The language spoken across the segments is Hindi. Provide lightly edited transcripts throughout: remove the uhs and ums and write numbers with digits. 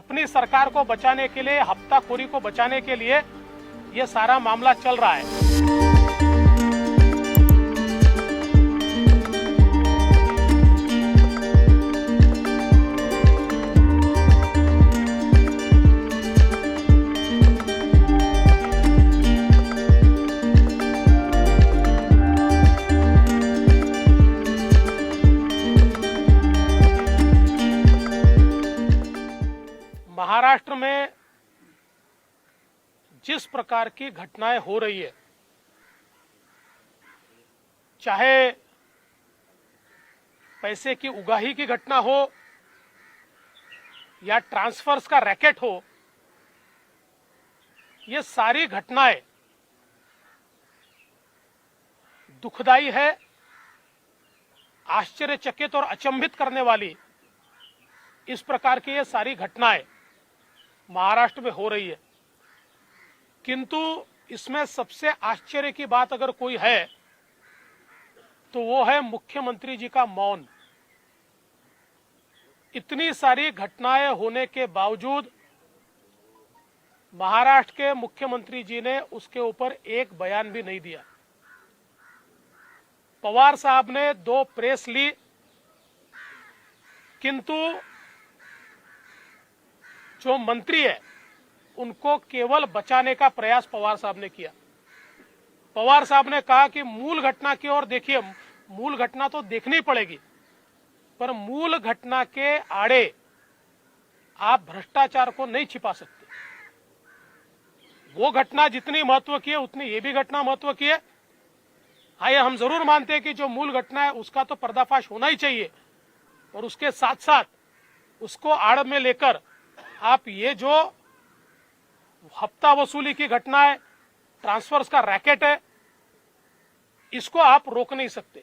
अपनी सरकार को बचाने के लिए, हफ्ताखोरी को बचाने के लिए ये सारा मामला चल रहा है। महाराष्ट्र में जिस प्रकार की घटनाएं हो रही है, चाहे पैसे की उगाही की घटना हो या ट्रांसफर्स का रैकेट हो, ये सारी घटनाएं दुखदाई है, आश्चर्यचकित और अचंभित करने वाली इस प्रकार की ये सारी घटनाएं महाराष्ट्र में हो रही है। किंतु इसमें सबसे आश्चर्य की बात अगर कोई है तो वो है मुख्यमंत्री जी का मौन। इतनी सारी घटनाएं होने के बावजूद महाराष्ट्र के मुख्यमंत्री जी ने उसके ऊपर एक बयान भी नहीं दिया। पवार साहब ने 2 प्रेस ली, किंतु जो मंत्री है उनको केवल बचाने का प्रयास पवार साहब ने किया। पवार साहब ने कहा कि मूल घटना की ओर देखिए, मूल घटना तो देखनी पड़ेगी, पर मूल घटना के आड़े आप भ्रष्टाचार को नहीं छिपा सकते। वो घटना जितनी महत्व की है उतनी ये भी घटना महत्व की है। आइए, हम जरूर मानते हैं कि जो मूल घटना है उसका तो पर्दाफाश होना ही चाहिए, और उसके साथ साथ उसको आड़ में लेकर आप ये जो हफ्ता वसूली की घटना है, ट्रांसफर्स का रैकेट है, इसको आप रोक नहीं सकते।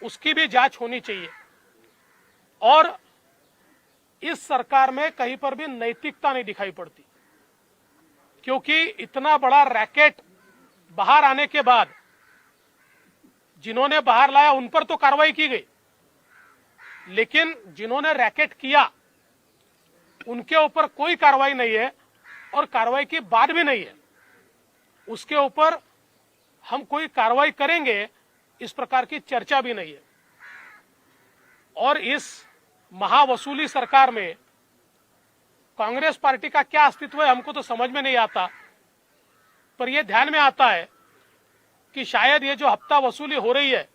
उसकी भी जांच होनी चाहिए। और इस सरकार में कहीं पर भी नैतिकता नहीं दिखाई पड़ती, क्योंकि इतना बड़ा रैकेट बाहर आने के बाद जिन्होंने बाहर लाया उन पर तो कार्रवाई की गई, लेकिन जिन्होंने रैकेट किया उनके ऊपर कोई कार्रवाई नहीं है, और कार्रवाई की बात भी नहीं है। उसके ऊपर हम कोई कार्रवाई करेंगे इस प्रकार की चर्चा भी नहीं है। और इस महावसूली सरकार में कांग्रेस पार्टी का क्या अस्तित्व है हमको तो समझ में नहीं आता, पर यह ध्यान में आता है कि शायद ये जो हफ्ता वसूली हो रही है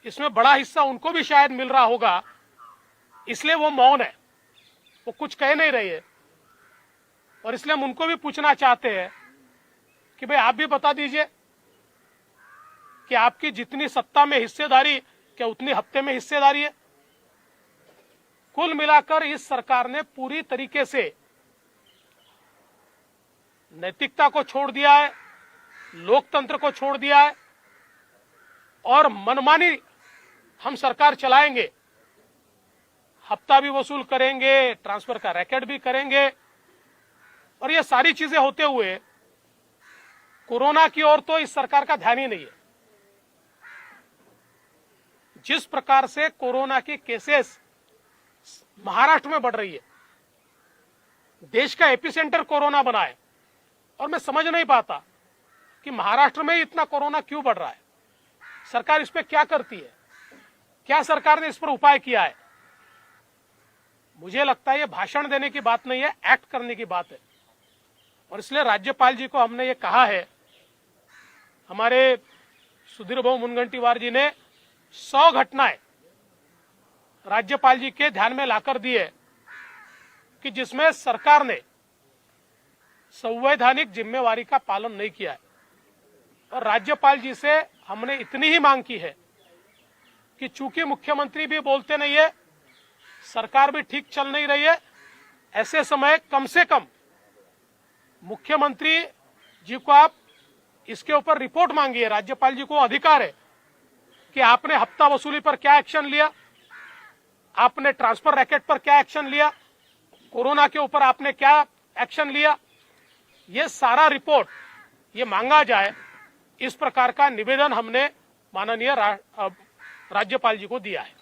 इसमें बड़ा हिस्सा उनको भी शायद मिल रहा होगा, इसलिए वो मौन है, वो कुछ कह नहीं रही है। और इसलिए हम उनको भी पूछना चाहते हैं कि भाई आप भी बता दीजिए कि आपकी जितनी सत्ता में हिस्सेदारी, क्या उतनी हफ्ते में हिस्सेदारी है? कुल मिलाकर इस सरकार ने पूरी तरीके से नैतिकता को छोड़ दिया है, लोकतंत्र को छोड़ दिया है, और मनमानी हम सरकार चलाएंगे, हफ्ता भी वसूल करेंगे, ट्रांसफर का रैकेट भी करेंगे, और ये सारी चीजें होते हुए कोरोना की ओर तो इस सरकार का ध्यान ही नहीं है। जिस प्रकार से कोरोना की केसेस महाराष्ट्र में बढ़ रही है, देश का एपिसेंटर कोरोना बना है, और मैं समझ नहीं पाता कि महाराष्ट्र में इतना कोरोना क्यों बढ़ रहा है। सरकार इस पे क्या करती है? क्या सरकार ने इस पर उपाय किया है? मुझे लगता है ये भाषण देने की बात नहीं है, एक्ट करने की बात है। और इसलिए राज्यपाल जी को हमने ये कहा है, हमारे सुधीर भाऊ मुनगंटीवार जी ने 100 घटनाएं राज्यपाल जी के ध्यान में लाकर दी है कि जिसमें सरकार ने संवैधानिक जिम्मेवारी का पालन नहीं किया है। और राज्यपाल जी से हमने इतनी ही मांग की है कि चूंकि मुख्यमंत्री भी बोलते नहीं है, सरकार भी ठीक चल नहीं रही है, ऐसे समय कम से कम मुख्यमंत्री जी को आप इसके ऊपर रिपोर्ट मांगिए। राज्यपाल जी को अधिकार है कि आपने हफ्ता वसूली पर क्या एक्शन लिया, आपने ट्रांसफर रैकेट पर क्या एक्शन लिया, कोरोना के ऊपर आपने क्या एक्शन लिया, ये सारा रिपोर्ट ये मांगा जाए। इस प्रकार का निवेदन हमने माननीय राज्यपाल जी को दिया है।